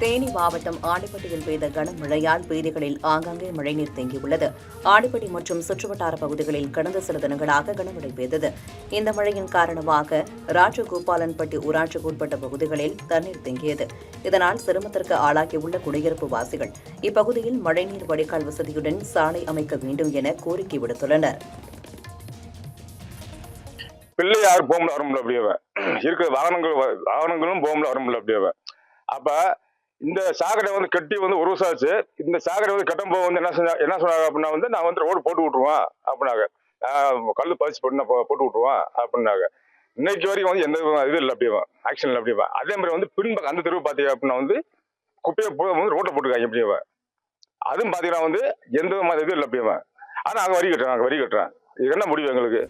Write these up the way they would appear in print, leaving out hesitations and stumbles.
தேனி மாவட்டம் ஆண்டிப்பட்டியில் பெய்த கனமழையால் வீதிகளில் ஆங்காங்கே மழைநீர் தேங்கியுள்ளது. ஆண்டிப்பட்டி மற்றும் சுற்றுவட்டார பகுதிகளில் கடந்த சில தினங்களாக கனமழை பெய்தது. இந்த மழையின் காரணமாக ராஜகோபாலன்பட்டி ஊராட்சிக்கு உட்பட்ட பகுதிகளில் தண்ணீர் தேங்கியது. இதனால் சிரமத்திற்கு ஆளாகியுள்ள குடியிருப்பு வாசிகள் இப்பகுதியில் மழைநீர் வடிகால் வசதியுடன் சாலை அமைக்க வேண்டும் என கோரிக்கை விடுத்துள்ளனர். பிள்ளையார் போகல வரும்ல அப்படியே இருக்கிற வாகனங்களும் போகல வரும்ல அப்படியே. அப்ப இந்த சாக்கடை கட்டி ஒரு வருஷம் ஆச்சு. இந்த சாக்கடை கட்டும் போக என்ன சொன்னாங்க அப்படின்னா நான் ரோடு போட்டு விட்டுருவேன் அப்படின்னாங்க. கல் பதிச்சு போட்டு விட்டுருவேன் அப்படின்னாங்க. இன்னைக்கு வரைக்கும் எந்த இது இல்லை அப்படியே ஆக்ஷன் இல்லை அப்படியே. அதே மாதிரி பின்பக்கம் அந்த தெருவு பார்த்தீங்க அப்படின்னா குப்பையை ரோட்டை போட்டுருக்காங்க அப்படியே. அதுவும் பார்த்தீங்கன்னா எந்த விதமான இது இல்லை அப்படியே. ஆனால் நாங்கள் வரி கட்டுறேன். இது என்ன முடிவு எங்களுக்கு?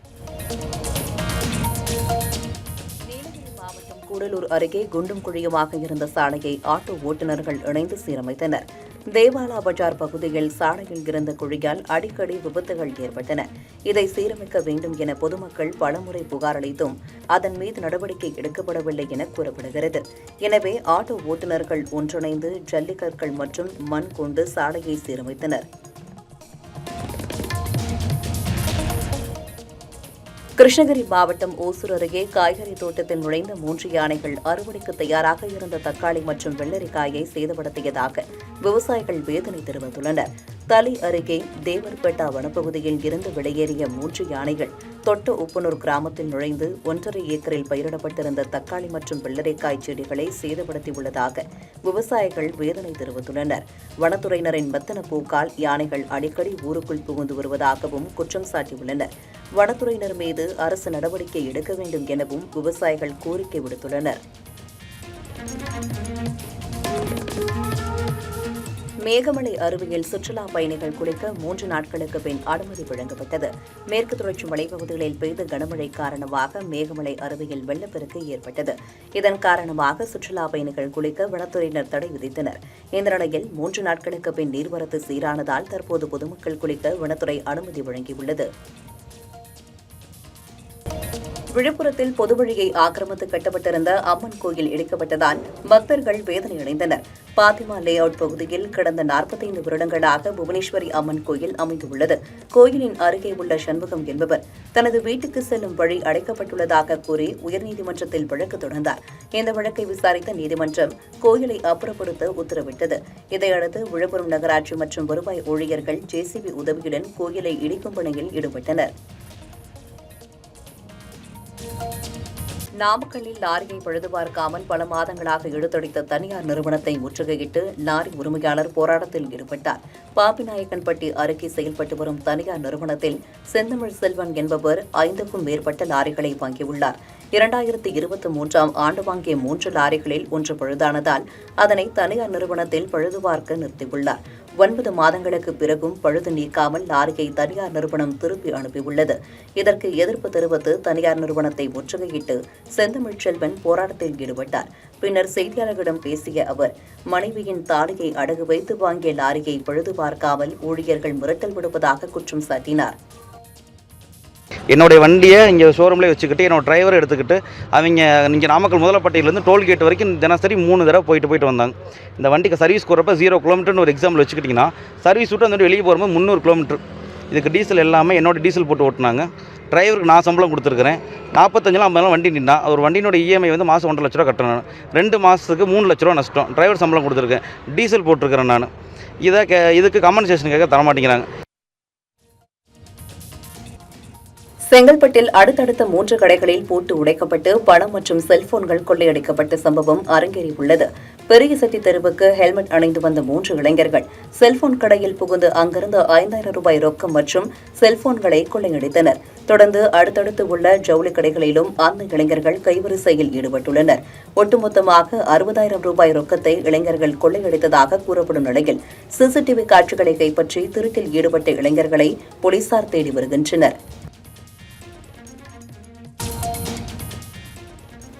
கூடலூர் அருகே குண்டும் குழியுமாக இருந்த சாலையை ஆட்டோ ஓட்டுநர்கள் இணைந்து சீரமைத்தனர். தேவாலா பஜார் பகுதியில் சாலையில் இருந்த குழியால் அடிக்கடி விபத்துகள் ஏற்பட்டன. இதை சீரமைக்க வேண்டும் என பொதுமக்கள் பலமுறை புகார் அளித்தும் அதன் மீது நடவடிக்கை எடுக்கப்படவில்லை என கூறப்படுகிறது. எனவே ஆட்டோ ஓட்டுநர்கள் ஒன்றிணைந்து ஜல்லிக்கற்கள் மற்றும் மண் கொண்டு சாலையை சீரமைத்தனர். கிருஷ்ணகிரி மாவட்டம் ஓசூர் அருகே காய்கறி தோட்டத்தில் நுழைந்த 3 யானைகள் அறுவடைக்கு தயாராக இருந்த தக்காளி மற்றும் வெள்ளரிக்காயை சேதப்படுத்தியதாக விவசாயிகள் வேதனை தெரிவித்துள்ளனர். தளி அருகே தேவர்பேட்டா வனப்பகுதியில் இருந்து வெளியேறிய 3 யானைகள் தொட்ட உப்பனூர் கிராமத்தில் நுழைந்து 1.5 ஏக்கரில் பயிரிடப்பட்டிருந்த தக்காளி மற்றும் வெள்ளரிக்காய் செடிகளை சேதப்படுத்தியுள்ளதாக விவசாயிகள் வேதனை தெரிவித்துள்ளனர். வனத்துறையினரின் மெத்தன போக்கால் யானைகள் அடிக்கடி ஊருக்குள் புகுந்து வருவதாகவும் குற்றம் சாட்டியுள்ளனர். வனத்துறையினர் மீது அரசு நடவடிக்கை எடுக்க வேண்டும் எனவும் விவசாயிகள் கோரிக்கை விடுத்துள்ளனர். மேகமலை அருவியில் சுற்றுலா பயணிகள் குளிக்க 3 நாட்களுக்கு பின் அனுமதி வழங்கப்பட்டது. மேற்கு தொடர்ச்சி மலைப்பகுதிகளில் பெய்த கனமழை காரணமாக மேகமலை அருவியில் வெள்ளப்பெருக்கு ஏற்பட்டது. இதன் காரணமாக சுற்றுலா பயணிகள் குளிக்க வனத்துறையினர் தடை விதித்தனர். இந்த நிலையில் 3 நாட்களுக்கு பின் நீர்வரத்து சீரானதால் தற்போது பொதுமக்கள் குளிக்க வனத்துறை அனுமதி வழங்கியுள்ளது. விழுப்புரத்தில் பொதுவழியை ஆக்கிரமித்து கட்டப்பட்டிருந்த அம்மன் கோயில் இடிக்கப்பட்டதால் பக்தர்கள் வேதனையடைந்தனர். பாத்திமா லே அவுட் பகுதியில் கடந்த 45 வருடங்களாக புவனேஸ்வரி அம்மன் கோயில் அமைந்துள்ளது. கோயிலின் அருகே உள்ள சண்முகம் என்பவர் தனது வீட்டுக்கு செல்லும் வழி அடைக்கப்பட்டுள்ளதாக கூறி உயர்நீதிமன்றத்தில் வழக்கு தொடர்ந்தார். இந்த வழக்கை விசாரித்த நீதிமன்றம் கோயிலை அப்புறப்படுத்த உத்தரவிட்டது. இதையடுத்து விழுப்புரம் நகராட்சி மற்றும் வருவாய் ஊழியர்கள் ஜேசிபி உதவியுடன் கோயிலை இடிக்கும் பணியில் ஈடுபட்டனர். நாமக்கல்லில் லாரியை பழுதுபார்க்காமல் பல மாதங்களாக இழுத்தடித்த தனியார் நிறுவனத்தை முற்றுகையிட்டு லாரி உரிமையாளர் போராட்டத்தில் ஈடுபட்டார். பாப்பிநாயக்கன்பட்டி அருகே செயல்பட்டு வரும் தனியார் நிறுவனத்தில் செந்தமிழ் செல்வன் என்பவர் 5க்கும் மேற்பட்ட லாரிகளை வாங்கியுள்ளார். 2023ஆம் ஆண்டு வாங்கிய 3 லாரிகளில் ஒன்று பழுதானதால் அதனை தனியார் நிறுவனத்தில் பழுதுபார்க்க நிறுத்தியுள்ளார். 9 மாதங்களுக்கு பிறகும் பழுது நீக்காமல் லாரியை தனியார் நிறுவனம் திருப்பி அனுப்பியுள்ளது. இதற்கு எதிர்ப்பு தெரிவித்து தனியார் நிறுவனத்தை முற்றுகையிட்டு செந்தமிழ் செல்வன் போராட்டத்தில் ஈடுபட்டார். பின்னர் செய்தியாளர்களிடம் பேசிய அவர், மனைவியின் தாலியை அடகு வைத்து வாங்கிய லாரியை பழுது பார்க்காமல் ஊழியர்கள் மிரட்டல் விடுவதாக குற்றம் சாட்டினார். என்னுடைய வண்டியை இங்கே ஷோரூம்லேயே வச்சுக்கிட்டு என்னோட டிரைவரை எடுத்துக்கிட்டு அவங்க இங்கே நாமக்கல் முதலப்பட்டியிலேருந்து டோல்கேட் வரைக்கும் தினசரி 3 தடவை போயிட்டு வந்தாங்க. இந்த வண்டிக்கு சர்வீஸ் போகிறப்ப 0 கிலோமீட்டர்னு ஒரு எக்ஸாம்பிள் வச்சுக்கிட்டிங்கன்னா சர்வீஸ் விட்டு அந்த வெளியே போகும்போது 300 கிலோமீட்டர். இதுக்கு டீசல் எல்லாமே என்னோட டீசல் போட்டு ஓட்டினாங்க. டிரைவருக்கு நான் சம்பளம் கொடுத்துருக்கிறேன். 45 வண்டி நின்னா ஒரு வண்டியினோட இஎம்ஐ மாதம் 1.5 லட்ச ரூபா கட்டணும். 2 மாதத்துக்கு 3 லட்ச ரூபா நஷ்டம். டிரைவர் சம்பளம் கொடுத்துருக்கேன், டீசல் போட்டிருக்கிறேன் நான். இதுக்கு கம்பன்சேஷன் கேட்க தரமாட்டேங்கிறாங்க. செங்கல்பட்டில் அடுத்தடுத்த 3 கடைகளில் பூட்டு உடைக்கப்பட்டு பணம் மற்றும் செல்போன்கள் கொள்ளையடிக்கப்பட்ட சம்பவம் அரங்கேறியுள்ளது. பெரிய செட்டி தெருவுக்கு ஹெல்மெட் அணிந்து வந்த 3 இளைஞர்கள் செல்போன் கடையில் புகுந்து அங்கிருந்து 5000 ரூபாய் ரொக்கம் மற்றும் செல்போன்களை கொள்ளையடித்தனர். தொடர்ந்து அடுத்தடுத்து உள்ள ஜவுளி கடைகளிலும் அந்த இளைஞர்கள் கைவரிசையில் ஈடுபட்டுள்ளனர். ஒட்டுமொத்தமாக 60000 ரூபாய் ரொக்கத்தை இளைஞர்கள் கொள்ளையடித்ததாக கூறப்படும் நிலையில் சிசிடிவி காட்சிகளை கைப்பற்றி திருட்டில் ஈடுபட்ட இளைஞர்களை போலீசார் தேடி வருகின்றனர்.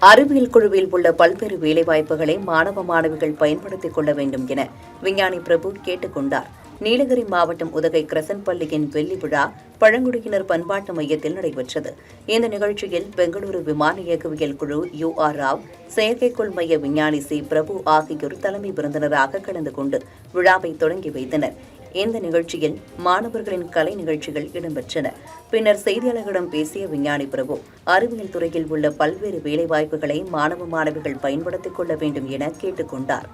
அறிவியல் குழுவில் உள்ள பல்வேறு வேலைவாய்ப்புகளை மாணவ மாணவிகள் பயன்படுத்திக் கொள்ள வேண்டும் என விஞ்ஞானி பிரபு கேட்டுக் கொண்டார். நீலகிரி மாவட்டம் உதகை கிரசன்ட் பள்ளியின் வெள்ளி விழா பழங்குடியினர் பண்பாட்டு மையத்தில் நடைபெற்றது. இந்த நிகழ்ச்சியில் பெங்களூரு விமான இயக்கவியல் குழு UR ராவ், செயற்கைக்கோள் மைய விஞ்ஞானி C பிரபு ஆகியோர் தலைமை விருந்தினராக கலந்து கொண்டு விழாவை தொடங்கி வைத்தனர். இந்த நிகழ்ச்சியில் மாணவர்களின் கலை நிகழ்ச்சிகள் இடம்பெற்றன. பின்னர் செய்தியாளர்களிடம் பேசிய விஞ்ஞானி பிரபு, அறிவியல் துறையில் உள்ள பல்வேறு வேலைவாய்ப்புகளை மாணவிகள் பயன்படுத்திக் கொள்ள வேண்டும் என கேட்டுக் கொண்டார்.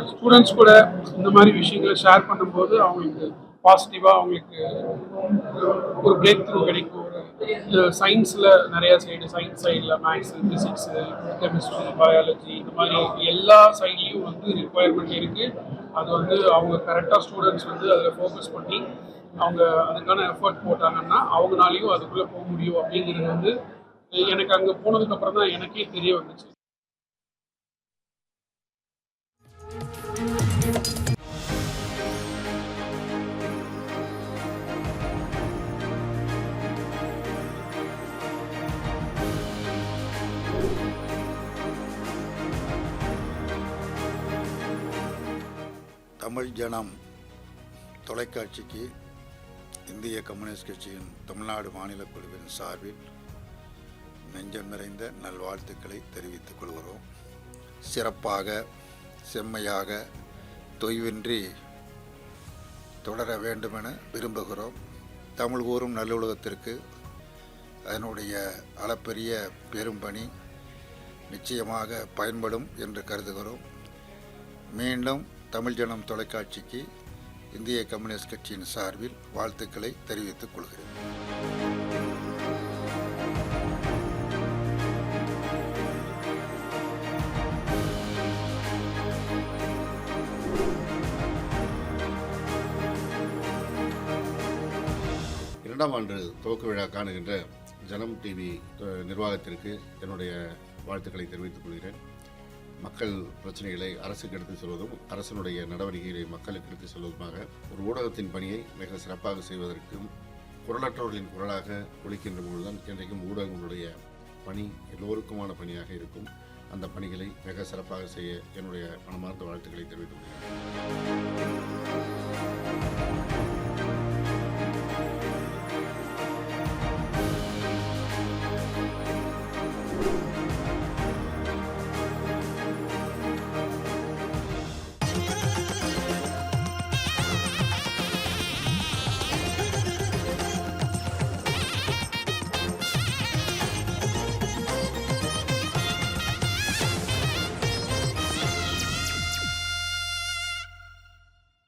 ஸ்டூடெண்ட்ஸ் கூட இந்த மாதிரி விஷயங்களை ஷேர் பண்ணும்போது அவங்களுக்கு பாசிட்டிவாக அவங்களுக்கு ஒரு பிரேக் த்ரூ கிடைக்கும். சயின்ஸில் நிறையா சயின்ஸ் சைடில் மேக்ஸு, ஃபிசிக்ஸு, கெமிஸ்ட்ரி, பயாலஜி இந்த மாதிரி எல்லா சைட்லேயும் ரிக்குவயர்மெண்ட் இருக்குது. அது அவங்க கரெக்டாக ஸ்டூடெண்ட்ஸ் அதில் ஃபோக்கஸ் பண்ணி அவங்க அதுக்கான எஃபர்ட் போட்டாங்கன்னா அவங்களாலையும் அதுக்குள்ளே போக முடியும் அப்படிங்கிறது எனக்கு அங்கே போனதுக்கப்புறம் தான் எனக்கே தெரிய வந்துச்சு. தமிழ் ஜனம் தொலைக்காட்சிக்கு இந்திய கம்யூனிஸ்ட் கட்சியின் தமிழ்நாடு மாநில குழுவின் சார்பில் நெஞ்சம் நிறைந்த நல்வாழ்த்துக்களை தெரிவித்துக் கொள்கிறோம். சிறப்பாக, செம்மையாக, தொய்வின்றி தொடர வேண்டுமென விரும்புகிறோம். தமிழ் கூறும் நல்லுலகத்திற்கு அதனுடைய அளப்பரிய பெரும்பணி நிச்சயமாக பயன்படும் என்று கருதுகிறோம். மீண்டும் தமிழ் ஜனம் தொலைக்காட்சிக்கு இந்திய கம்யூனிஸ்ட் கட்சியின் சார்பில் வாழ்த்துக்களை தெரிவித்துக் கொள்கிறேன். இரண்டாம் ஆண்டு துவக்க விழா காணுகின்ற ஜனம் டிவி நிர்வாகத்திற்கு என்னுடைய வாழ்த்துக்களை தெரிவித்துக் கொள்கிறேன். மக்கள் பிரச்சனைகளை அரசுக்கு எடுத்து செல்வதும் அரசினுடைய நடவடிக்கைகளை மக்களுக்கு எடுத்து செல்வதுமாக ஒரு ஊடகத்தின் பணியை மிக சிறப்பாக செய்வதற்கும் குரலற்றவர்களின் குரலாக ஒலிக்கின்ற பொழுதுதான் இன்றைக்கும் ஊடகங்களுடைய பணி எல்லோருக்குமான பணியாக இருக்கும். அந்த பணிகளை மிக சிறப்பாக செய்ய என்னுடைய மனமார்ந்த வாழ்த்துக்களை தெரிவித்துக் கொள்கிறேன்.